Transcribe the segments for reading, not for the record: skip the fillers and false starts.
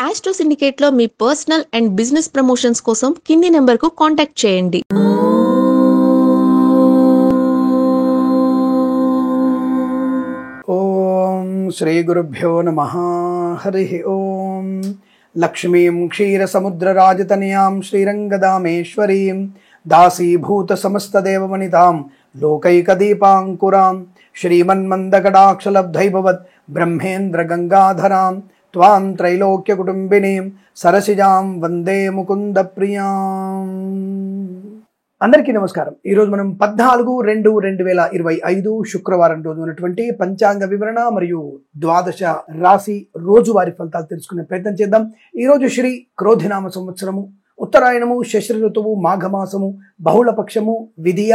Astro సిండికేట్లో మీ personal and business promotions కోసం కింది నెంబర్కు కాంటాక్ట్ చేయండి. ఓం శ్రీ గురుభ్యో నమః. హరి ఓం. లక్ష్మీం క్షీరసముద్రరాజతనయాం శ్రీరంగదామేశ్వరీం దాసీభూత సమస్తదేవమనితాం లోకైకదీపాంకురాం శ్రీమన్మందకటాక్షలబ్ధైభవత్ బ్రహ్మేంద్ర గంగాధరాం త్వాం త్రైలోక్యకుటుంబినీం సరసిజాం వందే ముకుంద ప్రియాం. అందరికీ నమస్కారం. ఈరోజు మనం 14/2/2025 శుక్రవారం రోజు ఉన్నటువంటి పంచాంగ వివరణ మరియు ద్వాదశ రాశి రోజువారి ఫలితాలు తెలుసుకునే ప్రయత్నం చేద్దాం. ఈరోజు శ్రీ క్రోధినామ సంవత్సరము, ఉత్తరాయణము, శశిర ఋతువు, మాఘమాసము, బహుళపక్షము, విధియ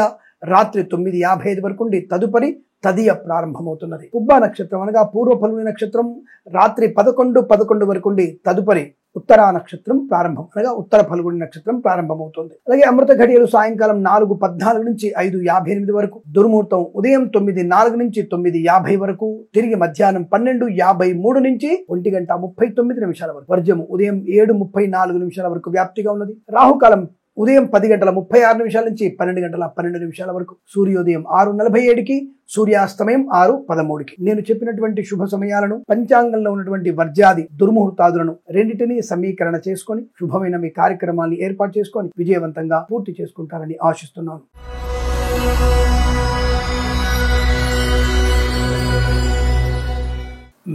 రాత్రి 9:55 వరకు ఉండి తదుపరి తదియ ప్రారంభమవుతున్నది. పుబ్బ నక్షత్రం అనగా పూర్వ ఫల్గుని నక్షత్రం రాత్రి 11:11 వరకు ఉండి తదుపరి ఉత్తరా నక్షత్రం ప్రారంభం అనగా ఉత్తర ఫల్గుని నక్షత్రం ప్రారంభమవుతుంది. అలాగే అమృత ఘడియలు సాయంకాలం 4:14 నుంచి 5:58 వరకు, దుర్ముహూర్తం ఉదయం 9:04 నుంచి 9:50 వరకు, తిరిగి మధ్యాహ్నం 12:53 నుంచి 1:39 వరకు, వర్జము ఉదయం 7:34 వరకు వ్యాప్తిగా ఉన్నది. రాహుకాలం ఉదయం 10:36 నుంచి 12:12 వరకు, సూర్యోదయం 6:47కి, సూర్యాస్తమయం 6:13కి. నేను చెప్పినటువంటి శుభ సమయాలను, పంచాంగంలో ఉన్నటువంటి వర్జాది దుర్ముహూర్తాదులను రెండింటినీ సమీకరణ చేసుకొని శుభమైన మీ కార్యక్రమాన్ని ఏర్పాటు చేసుకొని విజయవంతంగా పూర్తి చేసుకుంటారని ఆశిస్తున్నాను.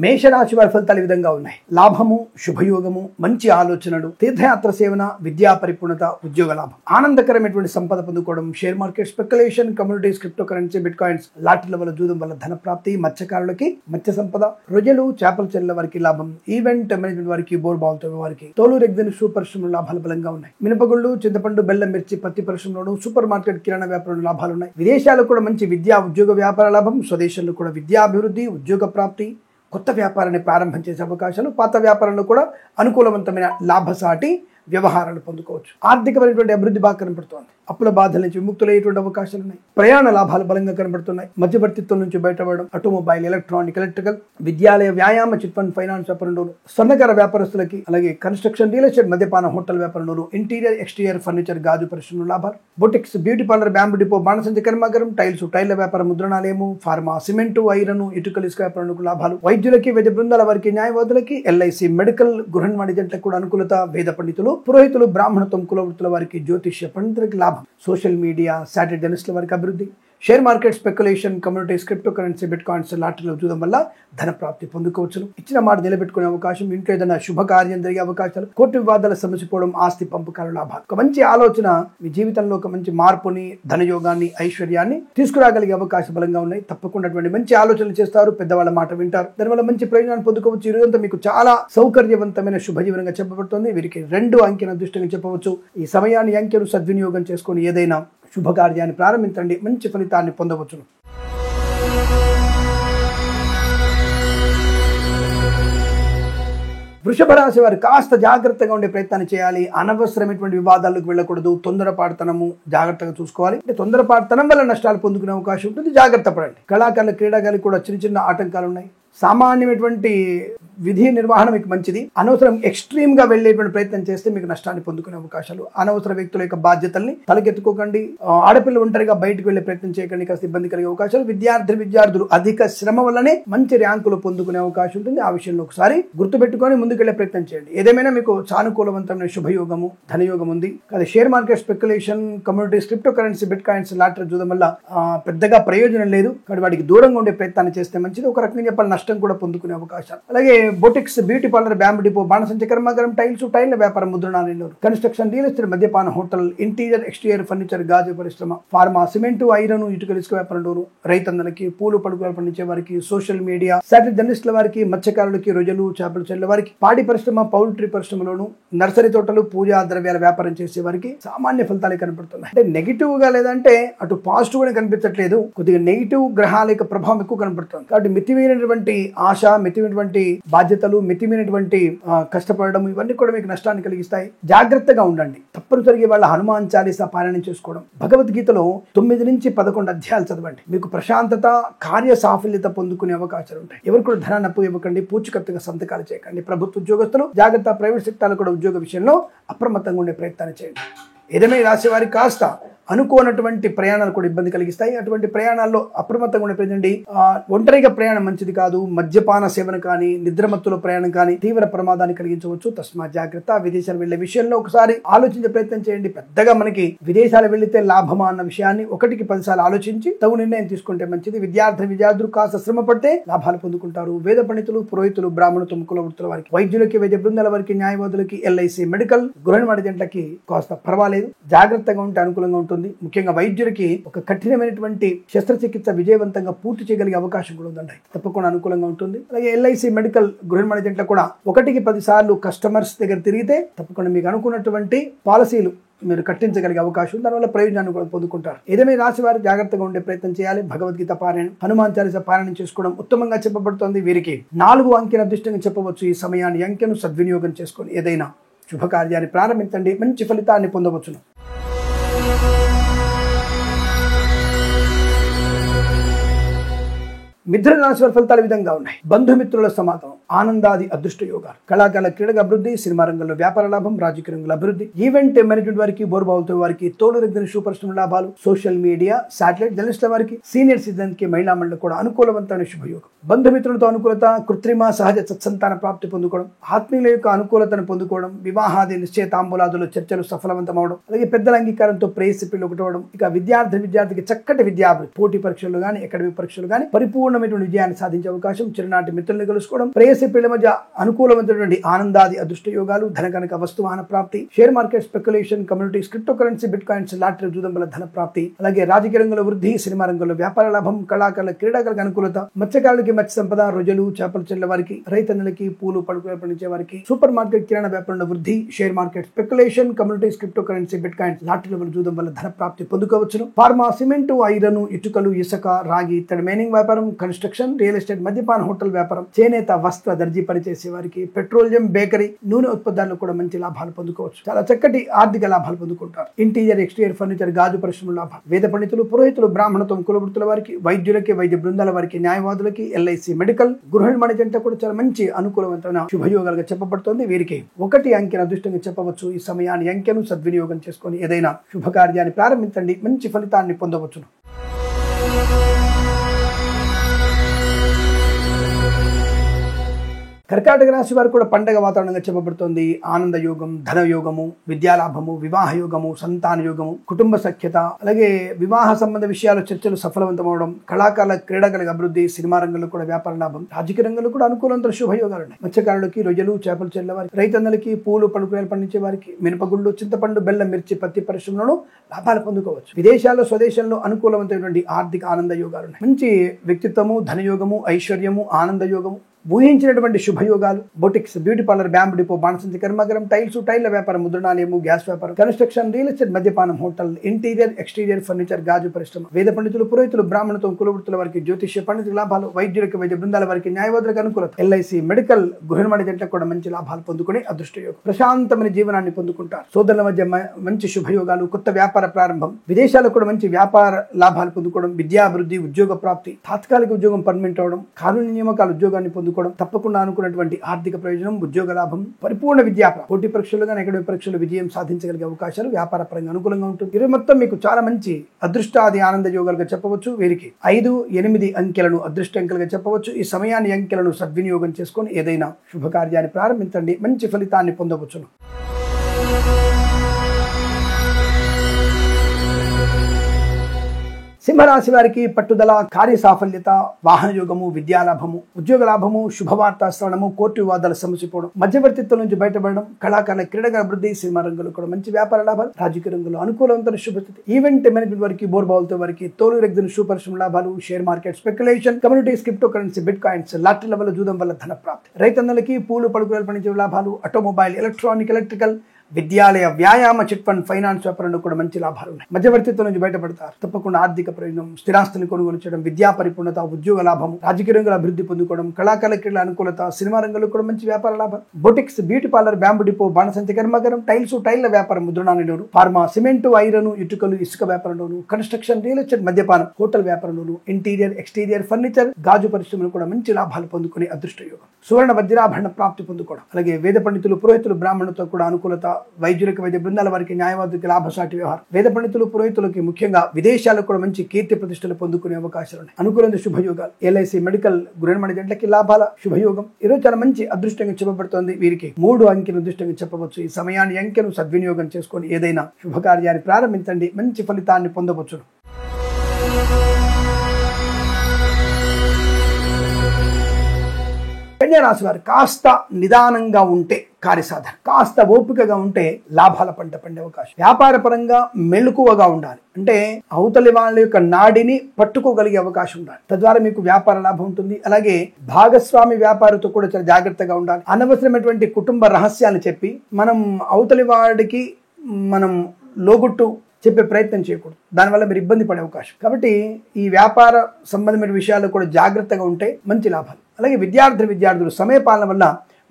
మేషరాశి వారి ఫలితాలు ఈ విధంగా ఉన్నాయి. లాభము, శుభయోగము, మంచి ఆలోచనలు, తీర్థయాత్ర సేవన, విద్యా పరిపూర్ణత, ఉద్యోగ లాభం, ఆనందకరమైనటువంటి సంపద పొందుకోవడం, share market speculation, communities, crypto currency, bit coins, లాటరీల వల్ల, జూదం వల్ల ధన ప్రాప్తి, మత్స్యకారులకి మత్స్య సంపద, రొయ్యలు, చేపల చెల్లెల వారికి లాభం, ఈవెంట్ మేనేజ్మెంట్ వారికి, బోర్ బావులతో వారికి, తోలు రెగ్జిన్ షూ పరిశ్రమలు లాభాలు బలంగా ఉన్నాయి. మినపగుళ్ళు, చింతపండు, బెల్లం, మిర్చి, పత్తి పరిశ్రమలోను, సూపర్ మార్కెట్, కిరాణా వ్యాపారంలో లాభాలు ఉన్నాయి. విదేశాలకు కూడా మంచి విద్యా ఉద్యోగ వ్యాపార లాభం, స్వదేశంలో కూడా విద్యాభివృద్ధి, ఉద్యోగ ప్రాప్తి, కొత్త వ్యాపారాన్ని ప్రారంభం చేసే అవకాశాలు, పాత వ్యాపారంలో కూడా అనుకూలవంతమైన లాభసాటి వ్యవహారాలు పొందుకోవచ్చు. ఆర్థికమైనటువంటి అభివృద్ధి బాగా కనబడుతోంది. అప్పుల బాధల నుంచి విముక్తులయ్యేటువంటి అవకాశాలు ఉన్నాయి. ప్రయాణ లాభాలు బలంగా కనబడుతున్నాయి. మధ్యవర్తిత్వం నుంచి బయటపడడం, ఆటోమొబైల్, ఎలక్ట్రానిక్, ఎలక్ట్రికల్, విద్యాలయ, వ్యాయామ, చిట్ ఫండ్, ఫైనాన్స్ వ్యాపారంలోను, స్వర్ణకార వ్యాపారస్తులకి, అలాగే కన్స్ట్రక్షన్, రియల్ ఎస్టేట్, మద్యపాన, హోటల్ వ్యాపారంలోను, ఇంటీరియర్, ఎక్స్టీరియర్, ఫర్నిచర్, గాజు పరిశ్రమలో లాభాలు, boutiques, beauty parlour, bamboo depot, బాణసంచ కర్మాగారం, టైల్స్, టైళ్ల వ్యాపారం, ముద్రణాలయము, ఫార్మా, సిమెంటు, ఐరన్, ఇటుకలు, ఇసుక వ్యాపారంలో లాభాలు, వైద్యులకి, వైద్య బృందాల వారికి, న్యాయవాదులకి, ఎల్ఐసి, మెడికల్, గృహ నిర్మాణ ఏజెంట్లకు కూడా అనుకూలత, వేద పండితులు, పురోహితులు, బ్రాహ్మణత్వం, కులవృత్తుల వారికి, జ్యోతిష్య పండితులకి లాభం, సోషల్ మీడియా, శాటిలైట్ జర్నలిస్టుల వారికి అభివృద్ధి, share market speculation, communities, crypto currency, bit coins, లాటరీలో చూడడం వల్ల ధన ప్రాప్తి పొందుకోవచ్చును. ఇచ్చిన మాట నిలబెట్టుకునే అవకాశం, ఇంట్లో ఏదైనా శుభకార్యం జరిగే అవకాశాలు, కోర్టు వివాదాల సమసిపోవడం, ఆస్తి పంపకాల లాభాలు. ఒక మంచి ఆలోచన మీ జీవితంలో ఒక మంచి మార్పుని, ధనయోగాన్ని, ఐశ్వర్యాన్ని తీసుకురాగలిగే అవకాశం బలంగా ఉన్నాయి. తప్పకుండా అటువంటి మంచి ఆలోచనలు చేస్తారు, పెద్దవాళ్ళ మాట వింటారు, దానివల్ల మంచి ప్రయోజనాన్ని పొందుకోవచ్చు. ఈ రోజంతా మీకు చాలా సౌకర్యవంతమైన శుభజీవనంగా చెప్పబడుతుంది. వీరికి 2 అంకెను అదృష్టంగా చెప్పవచ్చు. ఈ సమయాన్ని, అంకెను సద్వినియోగం చేసుకొని ఏదైనా శుభకార్యాన్ని ప్రారంభించండి, మంచి ఫలితాన్ని పొందవచ్చును. వృషభ రాశి వారు కాస్త జాగ్రత్తగా ఉండే ప్రయత్నాన్ని చేయాలి. అనవసరమైనటువంటి వివాదాలకు వెళ్ళకూడదు. తొందరపాటుతనము జాగ్రత్తగా చూసుకోవాలి. అంటే తొందరపాటుతనం వల్ల నష్టాలు పొందుకునే అవకాశం ఉంటుంది. జాగ్రత్త పడండి. కళాకారుల, క్రీడాకారులకు కూడా చిన్న చిన్న ఆటంకాలు ఉన్నాయి. సామాన్యమైనటువంటి విధి నిర్వహణ మీకు మంచిది. అనవసరం ఎక్స్ట్రీమ్ గా వెళ్లేటువంటి ప్రయత్నం చేస్తే మీకు నష్టాన్ని పొందుకునే అవకాశాలు. అనవసర వ్యక్తుల యొక్క బాధ్యతల్ని తలకెత్తుకోకండి. ఆడపిల్ల ఒంటరిగా బయటకు వెళ్లే ప్రయత్నం చేయకండి, కాస్త ఇబ్బంది కలిగే అవకాశాలు. విద్యార్థులు అధిక శ్రమ వల్లనే మంచి ర్యాంకులు పొందుకునే అవకాశం ఉంటుంది. ఆ విషయంలో ఒకసారి గుర్తుపెట్టుకొని ముందుకెళ్లే ప్రయత్నం చేయండి. ఏదేమైనా మీకు సానుకూలవంతమైన శుభయోగము, ధనయోగం ఉంది. అది share market speculation, communities, crypto currency, bit coins, lottery చూడడం వల్ల పెద్దగా ప్రయోజనం లేదు. కాబట్టి వాటికి దూరంగా ఉండే ప్రయత్నాన్ని చేస్తే మంచిది. ఒక రకంగా చెప్పాలి, నష్టం కూడా పొందుకునే అవకాశాలు. అలాగే boutiques, beauty parlour, bamboo depot, బాణసంచ కర్మాగారం, టైల్స్, టైళ్ల వ్యాపారం, ముద్రణాలయంలో, కన్స్ట్రక్షన్, రియల్ ఎస్టేట్, మద్యపాన, హోటల్, ఇంటీరియర్, ఎక్స్టీరియర్, ఫర్నిచర్, గాజు పరిశ్రమ, ఫార్మా, సిమెంటు, ఐరన్, ఇటుకలు, ఇసుక వ్యాపారంలోను, రైతన్నలకి, పూలు పడుకులు పండించే వారికి, సోషల్ మీడియా, శాటిలైట్ జర్నలిస్టుల వారికి, మత్స్యకారులకి, రొయ్యలు, చేపల చెల్లెల వారికి, పాడి పరిశ్రమ, పౌల్ట్రీ పరిశ్రమలోను, నర్సరీ తోటలు, పూజా ద్రవ్యాల వ్యాపారం చేసే వారికి సామాన్య ఫలితాలే కనబడుతున్నాయి. అంటే నెగిటివ్ గా లేదంటే అటు పాజిటివ్ గా కనిపించట్లేదు, కొద్దిగా నెగిటివ్ గ్రహాల యొక్క ప్రభావం ఎక్కువ కనబడుతుంది. కాబట్టి మితిమీరినటువంటి ఆశ, మితిమైనటువంటి బాధ్యతలు, మితిమైనటువంటి కష్టపడడం ఇవన్నీ కూడా మీకు నష్టాన్ని కలిగిస్తాయి. జాగ్రత్తగా ఉండండి. తప్పనిసరిగా వాళ్ళ హనుమాన్ చాలీసా పారాయణం చేసుకోవడం, భగవద్గీతలో 9 నుంచి 11 అధ్యాయాలు చదవండి. మీకు ప్రశాంతత, కార్య సాఫల్యత పొందుకునే అవకాశాలు ఉంటాయి. ఎవరు కూడా ధనాన్ని అప్పు ఇవ్వకండి, పూచికత్తుగా సంతకాలు చేయకండి. ప్రభుత్వ ఉద్యోగస్తులు జాగ్రత్త. ప్రైవేట్ సెక్టార్లు కూడా ఉద్యోగ విషయంలో అప్రమత్తంగా ఉండే ప్రయత్నాన్ని చేయండి. ఏదైనా రాసే వారికి కాస్త అనుకోనటువంటి ప్రయాణాలు కూడా ఇబ్బంది కలిగిస్తాయి. అటువంటి ప్రయాణాల్లో అప్రమత్తంగా ఉండే ప్రజండి. ఒంటరిగా ప్రయాణం మంచిది కాదు. మద్యపాన సేవన కానీ, నిద్రమత్తులో ప్రయాణం కానీ తీవ్ర ప్రమాదాన్ని కలిగించవచ్చు. తస్మాత్ జాగ్రత్త. విదేశాలు వెళ్లే విషయంలో ఒకసారి ఆలోచించే ప్రయత్నం చేయండి. పెద్దగా మనకి విదేశాలు వెళ్లితే లాభమా అన్న విషయాన్ని 1కి 10 సార్లు ఆలోచించి తగు నిర్ణయం తీసుకుంటే మంచిది. విద్యార్థులు కాస్త శ్రమ పడితే లాభాలు పొందుకుంటారు. వేద పండితులు, పురోహితులు, బ్రాహ్మణ తుమ్ముకుల వృత్తుల వారికి, వైద్యులకి, వైద్య బృందాల వారికి, న్యాయవాదులకి, ఎల్ఐసి మెడికల్, గృహిణి జంటకి కాస్త పర్వాలేదు. జాగ్రత్తగా ఉంటే అనుకూలంగా ఉంటుంది. ముఖ్యంగా వైద్యులకి ఒక కఠినమైనటువంటి శస్త్రచికిత్స విజయవంతంగా పూర్తి చేయగలిగే అవకాశం కూడా ఉందండి. తప్పకుండా అనుకూలంగా ఉంటుంది. అలాగే ఎల్ఐసి మెడికల్, గృహిణి జంటలు కూడా 1కి 10 సార్లు కస్టమర్స్ దగ్గర తిరిగితే తప్పకుండా మీకు అనుకున్నటువంటి పాలసీలు మీరు కట్టించగలిగే అవకాశం, దానివల్ల ప్రయోజనాన్ని కూడా పొందుకుంటారు. ఏదేమైనా రాశి వారు జాగ్రత్తగా ఉండే ప్రయత్నం చేయాలి. భగవద్గీత పారాయణం, హనుమాన్ చాలీసా పారాయణం చేసుకోవడం ఉత్తమంగా చెప్పబడుతోంది. వీరికి 4 అంకెల అదృష్టంగా చెప్పవచ్చు. ఈ సమయాన్ని, అంకెను సద్వినియోగం చేసుకొని ఏదైనా శుభకార్యాన్ని ప్రారంభించండి. మంచి ఫలితాన్ని పొందవచ్చును. మిథున రాశి వారి ఫలితాలు విధంగా ఉన్నాయి. బంధుమిత్రుల సమాగమం, ఆనందాది అదృష్ట యోగాలు, కళాకారుల క్రీడగా అభివృద్ధి, సినిమా రంగంలో వ్యాపార లాభం, రాజకీయ రంగంలో అభివృద్ధి, ఈవెంట్ మేనేజ్మెంట్ వారికి, బోర్బావులతో వారికి, తోలు రెగ్గిన షూ పరిశ్రమ లాభాలు, సోషల్ మీడియా, శాటిలైట్ జర్నలిస్టుల వారికి, సీనియర్ సిటిజన్ కి, మహిళా మండలి కూడా అనుకూలవంతమైన శుభయోగం. బంధుమిత్రులతో అనుకూలత, కృత్రిమ సహజ సత్సంతాన ప్రాప్తి పొందుకోవడం, ఆత్మీయుల యొక్క అనుకూలతను పొందుకోవడం, వివాహాది నిశ్చయితాంబూలాదులు చర్చలు సఫలవంతం అవడం, అలాగే పెద్దల అంగీకారంతో ప్రేయసి పెళ్లి ఒకటవడం. ఇక విద్యార్థికి చక్కటి విద్యాభివృద్ధి, పోటీ పరీక్షలు గానీ, అకాడమిక్ పరీక్షలు గానీ పరిపూర్ణమైనటువంటి విజయాన్ని సాధించే అవకాశం, చిరునాటి మిత్రులను కలుసుకోవడం, ప్రేయసి పెళ్లి మధ్య అనుకూలమైనటువంటి ఆనందాది అదృష్ట యోగాలు, ధన కనుక వస్తువాహన ప్రాప్తి, share market, speculation, communities, crypto currency, bit coins, lottery, జూదంబల ధన ప్రాప్తి, అలాగే రాజకీయ రంగంలో వృద్ధి, సినిమా రంగంలో వ్యాపార లాభం, కళాకారుల క్రీడాకారులకు అనుకూలత, మత్స్యకారులకి మత్స్య సంపద, రొయ్యలు, చేపల చెల్లె వారికి, రైతన్నులకి, పూలు పడుకులు పండించే వారికి, సూపర్ మార్కెట్, కిరాణా వ్యాపారంలో వృద్ధి, share market, speculation, communities, crypto currency, bit coins, lottery, జూదం వల్ల ధన ప్రాప్తి పొందుకోవచ్చును. ఫార్మా, సిమెంట్, ఐరన్, ఇటుకలు, ఇసుక, రాగి, ఇత్తడి మైనింగ్ వ్యాపారం, కన్స్ట్రక్షన్, రియల్ ఎస్టేట్, మద్యపాన హోటల్ వ్యాపారం, చేనేత, వస్త్ర, దర్జీ పనిచేసే వారికి, పెట్రోలియం, బేకరీ, నూనె ఉత్పత్తులు కూడా మంచి లాభాలు పొందుకోవచ్చు. చాలా చక్కటి ఆర్థిక లాభాలు పొందుకుంటారు. ఇంటీరియర్, ఎక్స్టీరియర్ ఫర్నిచర్, గాజు పరిశ్రమ లాభాలు, వేద పండితులు, పురోహితులు, బ్రాహ్మణత్వం, కులవృత్తుల వారికి, వైద్యులకి, వైద్య బృందాల వారికి, న్యాయవాదులకి, ఎల్ఐసి మెడికల్, గృహిణి జంట కూడా చాలా మంచి అనుకూలవంతమైన శుభయోగాలుగా చెప్పబడుతోంది. వీరికి 1 అంకెను అదృష్టంగా చెప్పవచ్చు. ఈ సమయాన్ని, అంకెను సద్వినియోగం చేసుకొని ఏదైనా శుభకార్యాన్ని ప్రారంభించండి. మంచి ఫలితాన్ని పొందవచ్చును. కర్కాటక రాశి వారు కూడా పండగ వాతావరణంగా చెప్పబడుతోంది. ఆనంద యోగం, ధన యోగము, విద్యాలాభము, వివాహ యోగము, సంతాన యోగము, కుటుంబ సఖ్యత, అలాగే వివాహ సంబంధ విషయాలు చర్చలు సఫలవంతం అవడం, కళాకారుల క్రీడలకు అభివృద్ధి, సినిమా రంగంలో కూడా వ్యాపార లాభం, రాజకీయ రంగంలో కూడా అనుకూలంతో శుభయోగాలు ఉన్నాయి. మత్స్యకారులకి, రొయ్యలు, చేపలు చెల్లె వారికి, రైతన్నలకి, పూలు పడుకులు పండించే వారికి, మినపగుళ్ళు, చింతపండు, బెల్లం, మిర్చి, పత్తి పరిశ్రమలను లాభాలు పొందుకోవచ్చు. విదేశాల్లో, స్వదేశంలో అనుకూలవంతమైనటువంటి ఆర్థిక ఆనంద యోగాలు ఉన్నాయి. మంచి వ్యక్తిత్వము, ధనయోగము, ఐశ్వర్యము, ఆనంద యోగము, ఊహించినటువంటి శుభయోగాలు, boutiques, beauty parlour, bamboo depot, బాణసంచి కర్మాగారం, టైల్ల వ్యాపారం, ముద్రణాలయము, గ్యాస్ వ్యాపారం, కన్స్ట్రక్షన్, రియల్ ఎస్టేట్, మద్యపానం, హోటల్, ఇంటీరియర్, ఎక్స్టీరియర్ ఫర్నిచర్, గాజు పరిశ్రమ, వేద పండితులు, పురోహితులు, బ్రాహ్మణత్వం, కులవృత్తుల వారికి, జ్యోతిష్య పండితుల లాభాలు, వైద్యులకు, వైద్య బృందాల వారికి, న్యాయవాదులకు అనుకూలత, ఎల్ఐసి మెడికల్, గృహిణి జంటలకు కూడా మంచి లాభాలు పొందుకుని అదృష్టయోగం, ప్రశాంతమైన జీవనాన్ని పొందుకుంటారు. సోదరుల మధ్య మంచి శుభయోగాలు, కొత్త వ్యాపార ప్రారంభం, విదేశాలకు కూడా మంచి వ్యాపార లాభాలు పొందుకోవడం, విద్యాభివృద్ధి, ఉద్యోగ ప్రాప్తి, తాత్కాలిక ఉద్యోగం పర్మనెంట్ అవడం, కానూని నియామకాల ఉద్యోగాన్ని పొందుకోవడం, తప్పకుండా అనుకున్నటువంటి ఆర్థిక ప్రయోజనం, ఉద్యోగ లాభం, పరిపూర్ణ విద్యా పోటీ పరీక్షలు కానీ, అకాడమిక్ పరీక్షలు విజయం సాధించగలిగే అవకాశాలు, వ్యాపార పరంగా అనుకూలంగా ఉంటుంది. ఇది మొత్తం మీకు చాలా మంచి అదృష్టాది ఆనంద యోగాలుగా చెప్పవచ్చు. వీరికి 5, 8 అంకెలను అదృష్ట అంకెలుగా చెప్పవచ్చు. ఈ సమయాన్ని, అంకెలను సద్వినియోగం చేసుకొని ఏదైనా శుభకార్యాన్ని ప్రారంభించండి. మంచి ఫలితాన్ని పొందవచ్చును. సింహరాశి వారికి పట్టుదల, కార్య సాఫల్యత, వాహన యోగము, విద్యాలాభము, ఉద్యోగ లాభము, శుభవార్తా శ్రవణము, కోర్టు వివాదాల సమసిపోవడం, మధ్యవర్తిత్వం నుంచి బయటపడడం, కళాకారుల క్రీడగా అభివృద్ధి, సినిమా రంగంలో కూడా మంచి వ్యాపార లాభాలు, రాజకీయ రంగంలో అనుకూలవంతమైన శుభస్థితి, ఈవెంట్ మేనేజ్మెంట్ వారికి, బోర్బావులతో వారికి, తోలు రెగ్గిన షూ పరిశ్రమ లాభాలు, share market, speculation, communities, crypto currency, bit coins, లాటరీల వల్ల, జూదం వల్ల ధన ప్రాప్తి, రైతన్నలకి, పూలు పడుకులు పండించే లాభాలు, ఆటోమొబైల్, ఎలక్ట్రానిక్, ఎలక్ట్రికల్, విద్యాలయ వ్యాయామ చిట్ ఫండ్ ఫైనాన్స్ వ్యాపారంలో కూడా మంచి లాభాలు ఉన్నాయి. మధ్యవర్తిత్వం నుంచి బయటపడతారు. తప్పకుండా ఆర్థిక ప్రయోజనం, స్థిరాస్తులను కొనుగోలు చేయడం, విద్యా పరిపూర్ణత, ఉద్యోగ లాభం, రాజకీయ రంగంలో అభివృద్ధి పొందుకోవడం, కళాకారుల క్రీడల అనుకూలత, సినిమా రంగంలో కూడా మంచి వ్యాపార లాభం. Boutiques, beauty parlour, bamboo depot, బాణసంచి కర్మాగారం, టైల్ల వ్యాపారం, ముద్రణాలలోను, ఫార్మా, సిమెంటు, ఐరన్, ఇటుకలు, ఇసుక వ్యాపారంలోను, కన్స్ట్రక్షన్, రియల్ ఎస్టేట్, మద్యపానం, హోటల్ వ్యాపారంలోను, ఇంటీరియర్, ఎక్స్టీరియర్, ఫర్నిచర్, గాజు పరిశ్రమలు కూడా మంచి లాభాలు పొందుకునే అదృష్ట యోగం. సువర్ణ వజ్రాభరణ ప్రాప్తి పొందుకోవడం. అలాగే వేద పండితులు, పురోహితులు, బ్రాహ్మణులతో కూడా అనుకూలత, వైద్యులకు, వైద్య బృందాల వారికి, న్యాయవాదులకు లాభసాటి వ్యవహారం. వేద పండితులు, పురోహితులకి ముఖ్యంగా విదేశాలకు కూడా మంచి కీర్తి ప్రతిష్టలు పొందుకునే అవకాశాలు ఉన్నాయి. అనుకూలంగా శుభయోగాలు. ఎల్ఐసి, మెడికల్, గృహనిర్మాణ జంటలకి లాభాల శుభయోగం. ఈరోజు చాలా మంచి అదృష్టంగా చెప్పబడుతోంది. వీరికి 3 అంకెను అదృష్టంగా చెప్పవచ్చు. ఈ సమయాన్ని అంకెను సద్వినియోగం చేసుకొని ఏదైనా శుభకార్యాన్ని ప్రారంభించండి, మంచి ఫలితాన్ని పొందవచ్చు. కన్యా రాశి వారు కాస్త నిదానంగా ఉంటే కార్యసాధన, కాస్త ఓపికగా ఉంటే లాభాల పంట పండే అవకాశం. వ్యాపార పరంగా మెలకువగా ఉండాలి. అంటే అవతలి వాళ్ళ యొక్క నాడిని పట్టుకోగలిగే అవకాశం ఉండాలి. తద్వారా మీకు వ్యాపార లాభం ఉంటుంది. అలాగే భాగస్వామి వ్యాపారితో కూడా చాలా జాగ్రత్తగా ఉండాలి. అనవసరమైనటువంటి కుటుంబ రహస్యాలు చెప్పి మనం అవతలి వాడికి మనం లోగుట్టు చెప్పే ప్రయత్నం చేయకూడదు. దానివల్ల మీరు ఇబ్బంది పడే అవకాశం. కాబట్టి ఈ వ్యాపార సంబంధమైన విషయాల్లో కూడా జాగ్రత్తగా ఉంటే మంచి లాభాలు. అలాగే విద్యార్థులు సమయపాలన వల్ల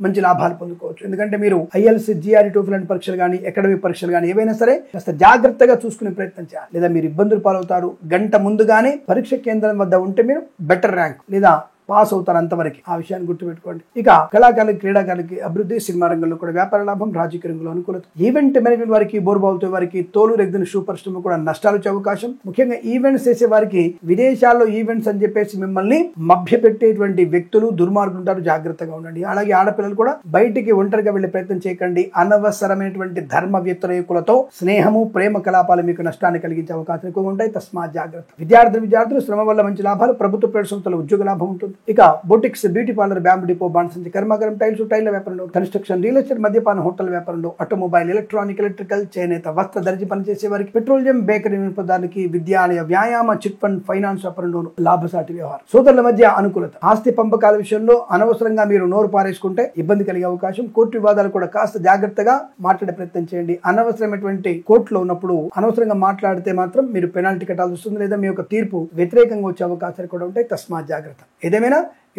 మంచి లాభాలు పొందుకోవచ్చు. ఎందుకంటే మీరు ఐఎల్స్, జిఆర్ఈ, టోఫెల్ లాంటి పరీక్షలు కానీ, అకాడమిక్ పరీక్షలు కానీ ఏవైనా సరే కాస్త జాగ్రత్తగా చూసుకునే ప్రయత్నం చేయాలి. లేదా మీరు ఇబ్బందులు పాలవుతారు. గంట ముందుగానే పరీక్ష కేంద్రం వద్ద ఉంటే మీరు బెటర్ ర్యాంక్ లేదా పాస్ అవుతారు. అంతవరకు ఆ విషయాన్ని గుర్తుపెట్టుకోండి. ఇక కళాకారులకి, క్రీడాకారులకి అభివృద్ధి, సినిమా రంగంలో కూడా వ్యాపార లాభం, రాజకీయ రంగంలో అనుకూలత. ఈవెంట్ మేనేజ్మెంట్ వారికి, బోర్బావుతో వారికి, తోలు రెగ్గిన షూ పరిశ్రమ కూడా నష్టాలు వచ్చే అవకాశం. ముఖ్యంగా ఈవెంట్స్ చేసే వారికి విదేశాల్లో ఈవెంట్స్ అని చెప్పేసి మిమ్మల్ని మభ్యపెట్టేటువంటి వ్యక్తులు, దుర్మార్గులు ఉంటారు. జాగ్రత్తగా ఉండండి. అలాగే ఆడపిల్లలు కూడా బయటికి ఒంటరిగా వెళ్లే ప్రయత్నం చేయకండి. అనవసరమైనటువంటి ధర్మ వ్యతిరేకులతో స్నేహము, ప్రేమ కలాపాలు మీకు నష్టాన్ని కలిగించే అవకాశం ఎక్కువగా ఉంటాయి. తస్మాత్ జాగ్రత్త. విద్యార్థులు శ్రమ వల్ల మంచి లాభాలు, ప్రభుత్వ ప్రైవేట్ సంస్థల ఉద్యోగ లాభం ఉంటుంది. ఇక boutiques, beauty parlour, bamboo depot, బాణసంచి కర్మాగారం, టైల్ల వ్యాపారంలో, కన్స్ట్రక్షన్, రియల్ ఎస్టేట్, మద్యపాన, హోటల్ వ్యాపారంలో, ఆటోమొబైల్, ఎలక్ట్రానిక్, ఎలక్ట్రికల్, చేనేత, వస్త్ర, దర్జీ పనిచేసే వారికి, పెట్రోలియం, బేకరీ పదార్థాలకి, విద్యాలయ, వ్యాయామ, చిట్ ఫండ్ ఫైనాన్స్ వ్యాపారంలో లాభసాటి వ్యవహారం. సోదరుల మధ్య అనుకూలత. ఆస్తి పంపకాల విషయంలో అనవసరంగా మీరు నోరు పారేసుకుంటే ఇబ్బంది కలిగే అవకాశం. కోర్టు వివాదాలు కూడా కాస్త జాగ్రత్తగా మాట్లాడే ప్రయత్నం చేయండి. అనవసరమైనటువంటి కోర్టులో ఉన్నప్పుడు అనవసరంగా మాట్లాడితే మాత్రం మీరు పెనాల్టీ కట్టాల్సి వస్తుంది. లేదా మీ యొక్క తీర్పు వ్యతిరేకంగా వచ్చే అవకాశాలు కూడా ఉంటాయి. తస్మాత్ జాగ్రత్త. ఏదేమైనా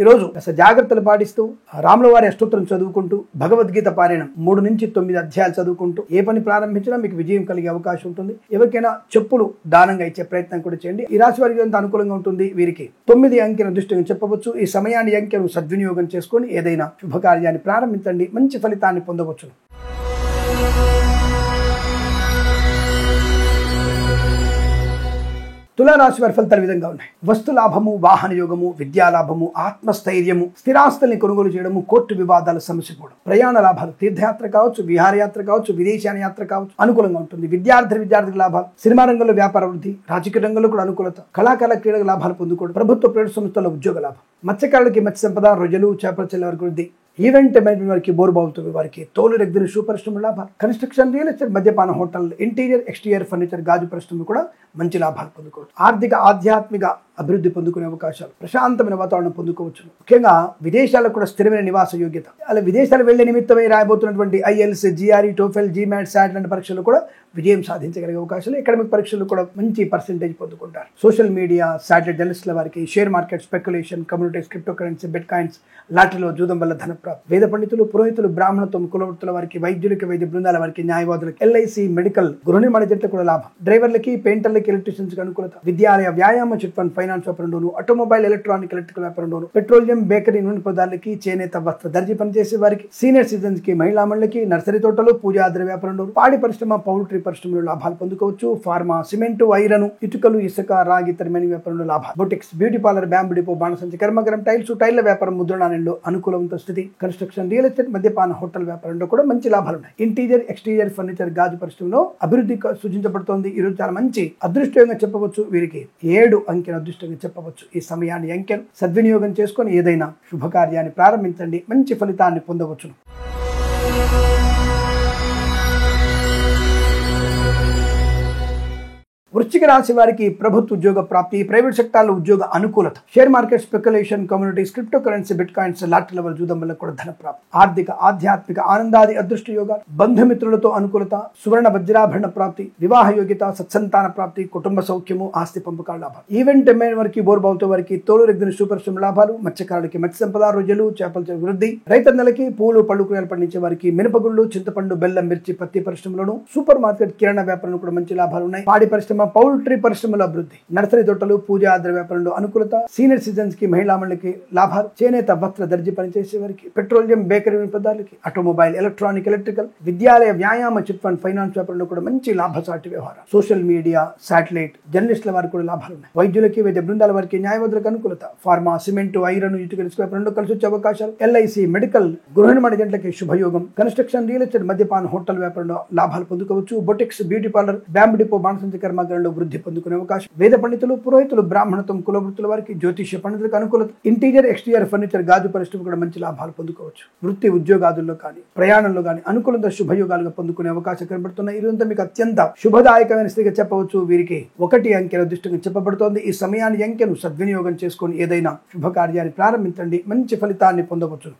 ఈరోజు జాగ్రత్తలు పాటిస్తూ రాముల వారి అష్టోత్తరం చదువుకుంటూ, భగవద్గీత పారాయణం 3 నుంచి 9 అధ్యాయాలు చదువుకుంటూ ఏ పని ప్రారంభించినా మీకు విజయం కలిగే అవకాశం ఉంటుంది. ఎవరికైనా చెప్పులు దానంగా ఇచ్చే ప్రయత్నం కూడా చేయండి. ఈ రాశి వారికి ఎంత అనుకూలంగా ఉంటుంది. వీరికి 9 అంకెను దృష్టిగా చెప్పవచ్చు. ఈ సమయాన్ని అంకెను సద్వినియోగం చేసుకొని ఏదైనా శుభకార్యాన్ని ప్రారంభించండి, మంచి ఫలితాన్ని పొందవచ్చు. తులారాశి వారి ఫలితాలు విధంగా ఉన్నాయి. వస్తు లాభము, వాహన యోగము, విద్యా లాభము, ఆత్మస్థైర్యము, స్థిరాస్తుల్ని కొనుగోలు చేయడము, కోర్టు వివాదాల సమస్య పోవడం, ప్రయాణ లాభాలు, తీర్థయాత్ర కావచ్చు, విహారయాత్ర కావచ్చు, విదేశాన యాత్ర కావచ్చు అనుకూలంగా ఉంటుంది. విద్యార్థులకు లాభాలు, సినిమా రంగంలో వ్యాపార వృద్ధి, రాజకీయ రంగంలో కూడా అనుకూలత, కళాకారుల క్రీడల లాభాలు పొందుకోవడం, ప్రభుత్వ ప్రైవేట్ సంస్థల ఉద్యోగ లాభం, మత్స్యకారులకి మత్స్య సంపద, రొయ్యలు, చేపల చెల్లె వరకు వృద్ధి, ఈవెంట్ మేనేజ్మెంట్ వారికి, బోర్బావుతో వారికి, తోలు రెగ్గిన షూ పరిశ్రమ లాభాలు, కన్స్ట్రక్షన్, రియల్ ఎస్టేట్, మద్యపాన, హోటల్, ఇంటీరియర్, ఎక్స్టీరియర్, ఫర్నిచర్, గాజు పరిశ్రమ కూడా మంచి లాభాలు పొందుకోవచ్చు. ఆర్థిక, ఆధ్యాత్మిక అభివృద్ధి పొందుకునే అవకాశాలు, ప్రశాంతమైన వాతావరణం పొందుకోవచ్చు. ముఖ్యంగా విదేశాలకు కూడా స్థిరమైన నివాస యోగ్యత. అలా విదేశాలు వెళ్లే నిమిత్తమై రాయబోతున్నటువంటి ఐఎల్స్, జిఆర్ఈ, టోఫెల్, జిమాట్, సాట్ లాంటి పరీక్షలు కూడా విజయం సాధించగలిగే అవకాశాలు, అకాడమిక్ పరీక్షలు కూడా మంచి పర్సెంటేజ్ పొందుకుంటారు. సోషల్ మీడియా, శాటిలైట్ జర్నలిస్టుల వారికి, share market, speculation, communities, crypto currency, bit coins, లాటరీలో జూదం వల్ల ధన ప్రాప్తి, వేద పండితులు, పురోహితులు, బ్రాహ్మణత్వం, కులవృత్తుల వారికి, వైద్యులకి, వైద్య బృందాల వారికి, న్యాయవాదులకు, ఎల్ఐసి, మెడికల్, గృహనిర్మాణ జంటలకు కూడా లాభం, డ్రైవర్లకి, పెయింటర్లకి, ఎలక్ట్రీషియన్స్ అనుకూలత, విద్యాలయ, వ్యాయామ, చిట్ ఫండ్ ఫైనాన్స్ వ్యాపారంలోను, ఆటోమొబైల్, ఎలక్ట్రానిక్, ఎలక్ట్రికల్ వ్యాపారంలోను, పెట్రోలియం, బేకరీ, నూనె పదార్థాలకి, చేనేత, వస్త్ర, దర్జీ పనిచేసే వారికి, సీనియర్ సిటిజన్స్ కి, మహిళా మండలికి, నర్సరీ తోటలు, పూజా ద్రవ్య వ్యాపారంలో, పాడి పరిశ్రమ, పౌల్ట్రీ పరిశ్రమలో లాభాలు పొందుకోవచ్చు. ఫార్మా, సిమెంటు, ఐరన్, ఇటుకలు, ఇసుక, రాగి, తరమైన వ్యాపారంలో లాభాలు, boutiques, beauty parlour, bamboo depot, బాణసంచి కర్మాగారం, టైల్ల వ్యాపారం, ముద్రణాలయంలో అనుకూలంతో స్థితి, కన్స్ట్రక్షన్, రియల్ ఎస్టేట్, మద్యపాన, హోటల్ వ్యాపారంలో కూడా మంచి లాభాలు ఉన్నాయి. ఇంటీరియర్, ఎక్స్టీరియర్, ఫర్నిచర్, గాజు పరిశ్రమలో అభివృద్ధి సూచించబడుతోంది. ఈ రోజు చాలా మంచి అదృష్టంగా చెప్పవచ్చు. వీరికి 7 అంకెను అదృష్టంగా చెప్పవచ్చు. ఈ సమయాన్ని అంకెను సద్వినియోగం చేసుకొని ఏదైనా శుభకార్యాన్ని ప్రారంభించండి, మంచి ఫలితాన్ని పొందవచ్చు. వృశ్చిక వృశ్చిక రాశి వారికి ప్రభుత్వ ఉద్యోగ ప్రాప్తి, ప్రైవేట్ సెక్టార్లో ఉద్యోగ అనుకూలత, share market speculation, communities, crypto currency, bit coins, lottery level జూదం వల్ల కూడా ధన ప్రాప్తి, ఆర్థిక ఆధ్యాత్మిక ఆనందాది అదృష్ట యోగాలు, బంధుమిత్రులతో అనుకూలత, సువర్ణ వజ్రాభరణ ప్రాప్తి, వివాహ యోగ్యత, సత్సంతాన ప్రాప్తి, కుటుంబ సౌఖ్యము, ఆస్తి పంపకాల లాభాలు, ఈవెంట్ ఎంఐన్ వారికి, బోర్బావుతో వారికి, తోలు రెగ్గిన సూపర్ స్టమ్ లాభాలు, మత్స్యకారులకి మత్స్య సంపద, రొయ్యలు, చేపల వృద్ధి, రైతన్నలకి పూలు పళ్ళు కూరగాయలు పండించే వారికి మినపగుళ్ళు, చింతపండు, బెల్లం, మిర్చి, పత్తి పరిశ్రమలను, సూపర్ మార్కెట్, కిరాణా వ్యాపారంలో కూడా మంచి లాభాలు ఉన్నాయి. పాడి పరిశ్రమ, పౌల్ట్రీ పరిశ్రమల అభివృద్ధి, నర్సరీ తోటలు, పూజా ఆద్ర వ్యాపారంలో అనుకూలత, సీనియర్ సిటిజన్స్ కి, మహిళా మండలికి లాభాలు, చేనేత వస్త్ర దర్జీ పనిచేసే వారికి, పెట్రోలియం, బేకరీ పదార్థాలకి, ఆటోమొబైల్, ఎలక్ట్రానిక్, ఎలక్ట్రికల్, విద్యాలయ, వ్యాయామ, చిట్ ఫండ్, ఫైనాన్స్ వ్యాపారంలో కూడా మంచి లాభసాటి వ్యవహారం, సోషల్ మీడియా, శాటిలైట్, జర్నలిస్టుల వారికి కూడా లాభాలు ఉన్నాయి. వైద్యులకి, వైద్య బృందాల వారికి, న్యాయవాదులకు అనుకూలత, ఫార్మా, సిమెంట్, ఐరన్, ఇటుక, ఇసుక వ్యాపారంలో కలిసి వచ్చే అవకాశాలు, ఎల్ఐసి, మెడికల్, గృహ నిర్మాణ జంటలకి శుభయోగం, కన్స్ట్రక్షన్, రియల్ ఎస్టేట్, మద్యపాన, హోటల్ వ్యాపారంలో లాభాలు పొందుకోవచ్చు. Boutiques, beauty parlour, bamboo depot, బాణసంచి కర్మాగారంలో వృద్ధి పొందుకునే అవకాశం. వేద పండితులు, పురోహితులు, బ్రాహ్మణత్వం, కులవృత్తుల వారికి, జ్యోతిష్య పండితులకు అనుకూలత, ఇంటీరియర్, ఎక్స్టీరియర్ ఫర్నిచర్, గాజు పరిశ్రమ కూడా మంచి లాభాలు పొందుకోవచ్చు. వృత్తి ఉద్యోగాదుల్లో కానీ, ప్రయాణంలో కానీ అనుకూలత, శుభయోగాలుగా పొందుకునే అవకాశం కనబడుతున్నాయి. ఇదంతా మీకు అత్యంత శుభదాయకమైన స్థితిగా చెప్పవచ్చు. వీరికి 1 అంకెల దృష్టిగా చెప్పబడుతోంది. ఈ సమయాన్ని అంకెను సద్వినియోగం చేసుకొని ఏదైనా శుభకార్యాన్ని ప్రారంభించండి, మంచి ఫలితాన్ని పొందవచ్చు.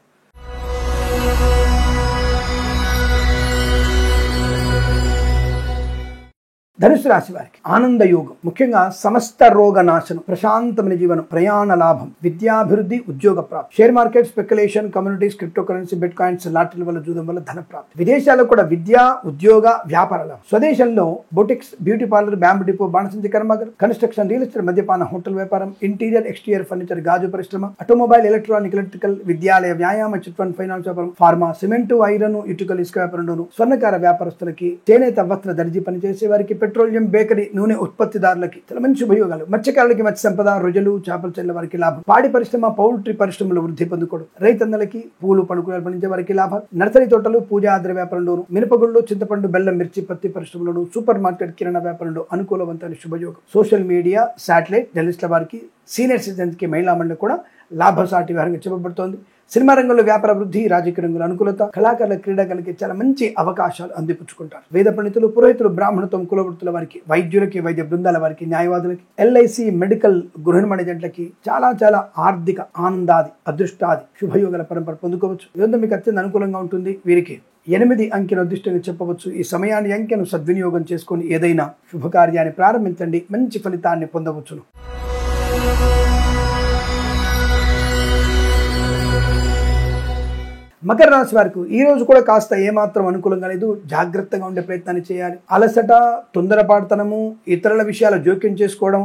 ధనుసు రాశి వారికి ఆనంద యోగం, ముఖ్యంగా సమస్త రోగ నాశనం, ప్రశాంతమైన జీవనం, ప్రయాణ లాభం, విద్యాభివృద్ధి, ఉద్యోగ ప్రాప్తి, share market speculation, communities, crypto currency, bit coins, lottery వల్ల జూదం వల్ల ధన ప్రాప్తి, విదేశాల్లో కూడా విద్యా, ఉద్యోగ, వ్యాపార లాభం, స్వదేశంలో boutiques, beauty parlour, bamboo depot, బాణసంచి కర్మాగారం, కన్స్ట్రక్షన్, రియల్ ఎస్టేట్, మద్యపాన, హోటల్ వ్యాపారం, ఇంటీరియర్, ఎక్స్టీరియర్ ఫర్నిచర్, గాజు పరిశ్రమ, ఆటోమొబైల్, ఎలక్ట్రానిక్, ఎలక్ట్రికల్, విద్యాలయ, వ్యాయామ, చిట్ ఫండ్, ఫైనాన్స్ వ్యాపారం, ఫార్మా, సిమెంట్, ఐరన్, ఇటుకలు, ఇసుక వ్యాపారంలోను, స్వర్ణకార వ్యాపారస్తులకి, చేనేత వస్త్ర దర్జీ పనిచేసే వారికి, పెట్రోలియం, బేకరీ, నూనె ఉత్పత్తిదారులకి చాలా మంచి ఉపయోగాలు, మత్స్యకారులకి మత్స్య సంపద, రొయ్యలు, చేపల చెల్ల వారికి లాభం, పాడి పరిశ్రమ, పౌల్ట్రీ పరిశ్రమలో వృద్ధి పొందుకోవడం, రైతన్నలకి పూలు పడుకులు పండించే వారికి లాభాలు, నర్సరీ తోటలు, పూజా ఆద్ర వ్యాపారంలోను, మినపగుళ్ళు, చింతపండు, బెల్లం, మిర్చి, పత్తి పరిశ్రమలోను, సూపర్ మార్కెట్, కిరాణా వ్యాపారంలో అనుకూలవంతమైన శుభయోగం, సోషల్ మీడియా, శాటిలైట్, జర్నలిస్టుల వారికి, సీనియర్ సిటిజన్స్ కి, మహిళా మండలి కూడా లాభసాటి వ్యవహారంగా చెప్పబడుతోంది. సినిమా రంగంలో వ్యాపార వృద్ధి, రాజకీయ రంగంలో అనుకూలత, కళాకారుల, క్రీడాకారులకి చాలా మంచి అవకాశాలు అందిపుచ్చుకుంటారు. వేద పండితులు, పురోహితులు, బ్రాహ్మణత్వం, కులవృత్తుల వారికి, వైద్యులకి, వైద్య బృందాల వారికి, న్యాయవాదులకి, ఎల్ఐసి, మెడికల్, గృహ నిర్మాణ జంటలకి చాలా చాలా ఆర్థిక ఆనందాది అదృష్టాది శుభయోగాల పరంపర పొందుకోవచ్చు. ఇదంతా మీకు అత్యంత అనుకూలంగా ఉంటుంది. వీరికి 8 అంకెను అదృష్టంగా చెప్పవచ్చు. ఈ సమయాన్ని అంకెను సద్వినియోగం చేసుకొని ఏదైనా శుభకార్యాన్ని ప్రారంభించండి, మంచి ఫలితాన్ని పొందవచ్చును. మకర రాశి వారికి ఈ రోజు కూడా కాస్త ఏమాత్రం అనుకూలంగా లేదు. జాగ్రత్తగా ఉండే ప్రయత్నాన్ని చేయాలి. అలసట, తొందరపాటుతనము, ఇతరుల విషయాలు జోక్యం చేసుకోవడం,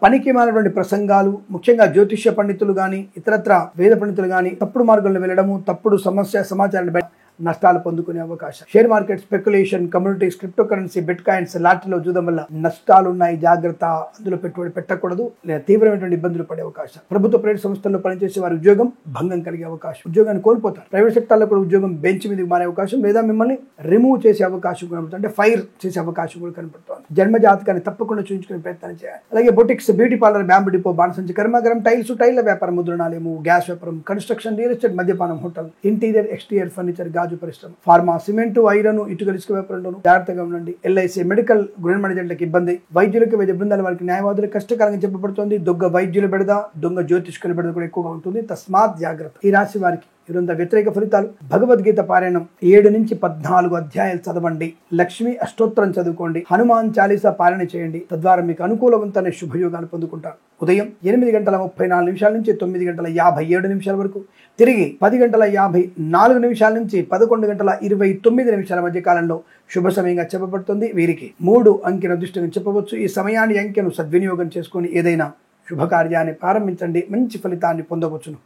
పనికి మాలినటువంటి ప్రసంగాలు, ముఖ్యంగా జ్యోతిష్య పండితులు గాని, ఇతరత్ర వేద పండితులు గాని తప్పుడు మార్గంలో వెళ్ళడము, తప్పుడు సమాచారాన్ని నష్టాలు పొందుకునే అవకాశం. Share market speculation, communities, crypto currency, bit coins, లాటరీలో జూదం వల్ల నష్టాలు ఉన్నాయి. జాగ్రత్త, అందులో పెట్టుబడి పెట్టకూడదు, లేదా తీవ్రమైనటువంటి ఇబ్బందులు పడే అవకాశం. ప్రభుత్వ ప్రైవేట్ సంస్థల్లో పనిచేసే వారి ఉద్యోగం భంగం కలిగే అవకాశం, ఉద్యోగాన్ని కోల్పోతారు. ప్రైవేట్ సెక్టార్లో కూడా ఉద్యోగం బెంచ్ మీదకి మారే అవకాశం, లేదా మిమ్మల్ని రిమూవ్ చేసే అవకాశం కనబడుతుంది, అంటే ఫైర్ చేసే అవకాశం కూడా కనబడుతుంది. జన్మ జాతకాన్ని తప్పకుండా చూపించుకునే ప్రయత్నం చేయాలి. అలాగే boutiques, beauty parlour, bamboo depot, బాణసంచి కర్మాగారం, టైల్స్, టైల్ల వ్యాపారం, ముద్రణాలయము, గ్యాస్ వ్యాపారం, కన్స్ట్రక్షన్, రియల్ ఎస్టేట్, మద్యపానం, హోటల్, ఇంటీరియర్, ఎక్స్టీరియర్ ఫర్నిచర్, గాజు పరిశ్రమ, ఫార్మా, సిమెంట్, ఐరన్, ఇటుక, ఇసుక వ్యాపారంలోను జాగ్రత్తగా ఉండండి. ఎల్ఐసి, మెడికల్, గృహ నిర్మాణ జంటలకు ఇబ్బంది, వైద్యులకు, వైద్య బృందాల వారికి, న్యాయవాదులకు కష్టకాలంగా చెప్పబడుతోంది. దొంగ వైద్యుల బెడద, దొంగ జ్యోతిష్కుల బెడద కూడా ఎక్కువగా ఉంటుంది. తస్మాత్ జాగ్రత్త. ఈ రాశి వారికి ఇదంతా వ్యతిరేక ఫలితాలు. భగవద్గీత పారాయణం 7 నుంచి 14 అధ్యాయాలు చదవండి. లక్ష్మీ అష్టోత్తరం చదువుకోండి. హనుమాన్ చాలీసా పారాయణ చేయండి. తద్వారా మీకు అనుకూలవంతమైన శుభయోగాలు పొందుకుంటారు. ఉదయం 8:34 నిమిషాల నుంచి 9:57 వరకు, తిరిగి 10:54 నుంచి 11:29 మధ్య కాలంలో శుభ సమయంగా చెప్పబడుతుంది. వీరికి 3 అంకెను అదృష్టంగా చెప్పవచ్చు. ఈ సమయాన్ని అంకెను సద్వినియోగం చేసుకుని ఏదైనా శుభకార్యాన్ని ప్రారంభించండి, మంచి ఫలితాన్ని పొందవచ్చును.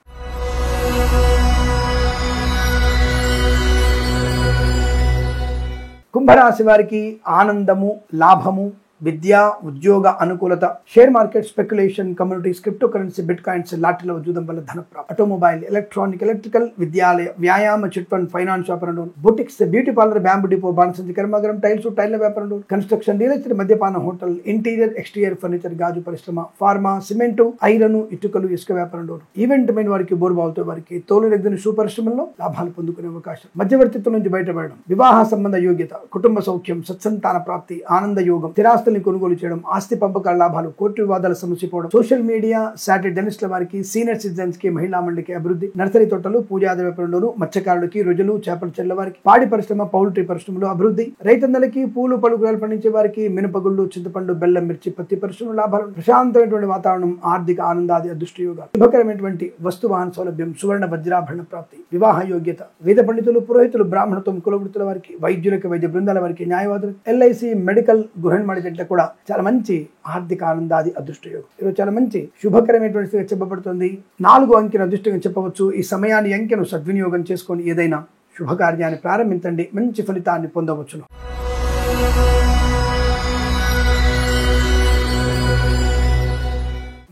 కుంభరాశి వారికి ఆనందము, లాభము, విద్య, ఉద్యోగ అనుకూలత, share market speculation, communities, crypto currency, bit coins, లాటరీలో జూదం వల్ల ధన ప్రాప్తి, ఆటోమొబైల్, ఎలక్ట్రానిక్, ఎలక్ట్రికల్, విద్యాలయ, వ్యాయామ, చిట్ ఫండ్, ఫైనాన్స్ వ్యాపారంలో, boutiques, beauty parlour, bamboo depot, బాణసంచి కర్మాగారం, టైల్స్, టైల్ల వ్యాపారంలో, కన్స్ట్రక్షన్, రియల్ ఎస్టేట్, మద్యపాన, హోటల్, ఇంటీరియర్, ఎక్స్టీరియర్ ఫర్నిచర్, గాజు పరిశ్రమ, ఫార్మా, సిమెంట్, ఐరన్, ఇటుకలు, ఇసుక వ్యాపారంలో, ఈవెంట్ మెయిన్ వారికి, బోర్బావుతో వారికి, తోలు రెగ్గిన పరిశ్రమల్లో లాభాలు పొందుకునే అవకాశం. మధ్యవర్తిత్వం నుంచి బయటపడడం, వివాహ సంబంధ యోగ్యత, కుటుంబ సౌఖ్యం, సత్సంతాన ప్రాప్తి, ఆనంద యోగం, స్థిరాస్తుల ఆస్తుల్ని కొనుగోలు చేయడం, ఆస్తి పంపకాల లాభాలు, కోర్టు వివాదాల సమస్య పోవడం, సోషల్ మీడియా సాటిలైట్ జర్నలిస్టుల వారికి, సీనియర్ సిటిజన్స్ కి, మహిళా మండలికి అభివృద్ధి, నర్సరీ తోటలు, పూజా వ్యాపారంలోను, మత్స్యకారులకి, రొయ్యలు, చేపల చెల్ల వారికి, పాడి పరిశ్రమ, పౌల్ట్రీ పరిశ్రమలో అభివృద్ధి, రైతన్నలకి, పూలు పలుకురాలు పండించే వారికి, మినపగుళ్ళు, చింతపండు, బెల్లం, మిర్చి, పత్తి పరిశ్రమ లాభాలు, ప్రశాంతమైనటువంటి వాతావరణం, ఆర్థిక ఆనందాది అదృష్టయోగాలు, శుభకరమైనటువంటి వస్తు వాహన సౌలభ్యం, సువర్ణ వజ్రాభరణ ప్రాప్తి, వివాహ యోగ్యత, వేద పండితులు, పురోహితులు, బ్రాహ్మణత్వం, కులవృత్తుల వారికి, వైద్యులకు, వైద్య బృందాల వారికి, న్యాయవాదులు, ఎల్ఐసి, మెడికల్, గృహనిర్మాణ జట్లకు కూడా చాలా మంచి ఆర్థిక ఆనందాది అదృష్టయోగం. ఈరోజు చాలా మంచి శుభకరమైనటువంటి చెప్పబడుతుంది. 4 అంకెను అదృష్టంగా చెప్పవచ్చు. ఈ సమయాన్ని అంకెను సద్వినియోగం చేసుకొని ఏదైనా శుభకార్యాన్ని ప్రారంభించండి, మంచి ఫలితాన్ని పొందవచ్చును.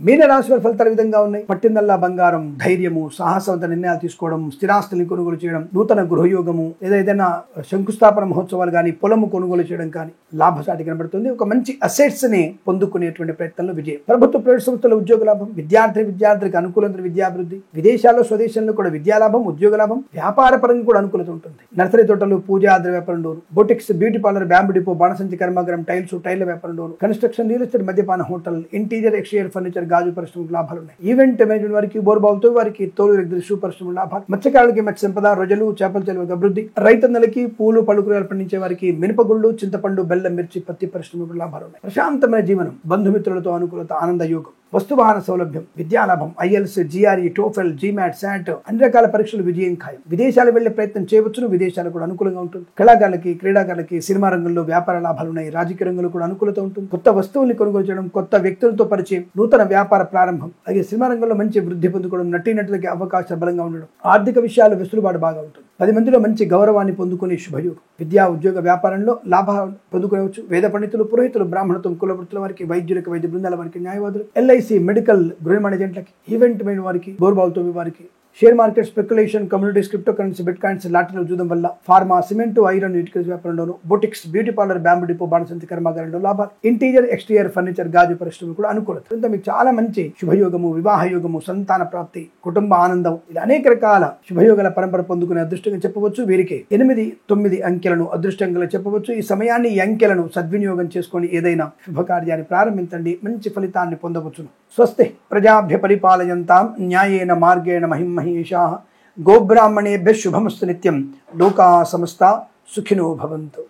మీనరాశి వారి ఫలితాలు విధంగా ఉన్నాయి. పట్టిందల్లా బంగారం, ధైర్యము, సాహసవంత నిర్ణయాలు తీసుకోవడం, స్థిరాస్తుల్ని కొనుగోలు చేయడం, నూతన గృహయోగము, ఏదైనా శంకుస్థాపన మహోత్సవాలు కానీ, పొలము కొనుగోలు చేయడం కానీ లాభసాటి కనబడుతుంది. ఒక మంచి అసెట్స్ ని పొందుకునేటువంటి ప్రయత్నంలో విజయం. ప్రభుత్వ ప్రైవేట్ సంస్థల ఉద్యోగ లాభం, విద్యార్థులకు అనుకూలమైన విద్యాభివృద్ధి, విదేశాల్లో స్వదేశంలో కూడా విద్యాలాభం, ఉద్యోగ లాభం, వ్యాపార పరంగా కూడా అనుకూలత ఉంటుంది. నర్సరీ తోటలు, పూజా వ్యాపారంలోను, boutiques, beauty parlour, bamboo depot, బాణసంచి కర్మాగారం, టైల వ్యాపారంలోను, కన్స్ట్రక్షన్, రియల్ ఎస్టేట్, మద్యపాన హోటల్, ఇంటీరియర్ ఎక్స్టీరియర్ ఫర్నిచర్, గాజు పరిశ్రమకు లాభాలు ఉన్నాయి. ఈవెంట్ మేనేజ్మెంట్ వారికి, బోర్బావులతో వారికి, తోలు రెగ్యులర్ షూ పరిశ్రమ లాభాలు, మత్స్యకారులకి మత్స్య సంపద, రొయ్యలు, చేపల చెరువు అభివృద్ధి, రైతన్నలకి, పూలు పలుకురాలు పండించే వారికి, మినపగుళ్ళు, చింతపండు, బెల్లం, మిర్చి, పత్తి పరిశ్రమకు లాభాలు ఉన్నాయి. ప్రశాంతమైన జీవనం, బంధుమిత్రులతో అనుకూలత, ఆనంద యోగం, వస్తువాహన సౌలభ్యం, విద్యాలాభం, IELTS, GRE, TOEFL, GMAT, SAT అన్ని రకాల పరీక్షలు విజయం ఖాయం. విదేశాలు వెళ్లే ప్రయత్నం చేయవచ్చును. విదేశాలు కూడా అనుకూలంగా ఉంటుంది. కళాకారులకి, క్రీడాకారులకి, సినిమా రంగంలో వ్యాపార లాభాలు ఉన్నాయి. రాజకీయ రంగంలో కూడా అనుకూలత ఉంటుంది. కొత్త వస్తువుల్ని కొనుగోలు చేయడం, కొత్త వ్యక్తులతో పరిచయం, నూతన వ్యాపార ప్రారంభం, అలాగే సినిమా రంగంలో మంచి వృద్ధి పొందుకోవడం, నటీనటులకి అవకాశాలు బలంగా ఉండడం, ఆర్థిక విషయాలు వెసులుబాటు బాగా ఉంటుంది. 10 మందిలో మంచి గౌరవాన్ని పొందుకునే శుభయోగం. విద్యా, ఉద్యోగ, వ్యాపారంలో లాభాలు పొందుకోవచ్చు. వేద పండితులు, పురోహితులు, బ్రాహ్మణత్వం, కులవృత్తుల వారికి, వైద్యులకు, వైద్య బృందాల వారికి, న్యాయవాదులు, ఎల్ఐసి, మెడికల్, గృహనిర్మాణ జట్లకి, ఈవెంట్ మైన వారికి, బోర్బావులతో వారికి, share market, speculation, communities, crypto currency, bit coins, లాటరీలు చూడడం వల్ల, ఫార్మా, సిమెంట్, ఐరన్, ఇటుక వ్యాపారంలోను, boutiques, beauty parlour, bamboo depot, బాణసంచి కర్మాగారంలో లాభాలు, ఇంటీరియర్ ఎక్స్టీరియర్ ఫర్నిచర్, గాజు పరిశ్రమ కూడా అనుకూలత. మీకు చాలా మంచి శుభయోగము, వివాహ యోగము, సంతాన ప్రాప్తి, కుటుంబ ఆనందం, ఇలా అనేక రకాల శుభయోగాల పరంపర పొందుకునే అదృష్టంగా చెప్పవచ్చు. వీరికి 8, 9 అంకెలను అదృష్టంగా చెప్పవచ్చు. ఈ సమయాన్ని, ఈ అంకెలను సద్వినియోగం చేసుకొని ఏదైనా శుభకార్యాన్ని ప్రారంభించండి, మంచి ఫలితాన్ని పొందవచ్చును. స్వస్తి ప్రజాభ్య పరిపాలయంతాం న్యాయేన మార్గేణ మహిమహేషాః గోబ్రాహ్మణేభ్యః శుభమస్తు నిత్యం. లోకా సమస్తా సుఖినో భవంతు.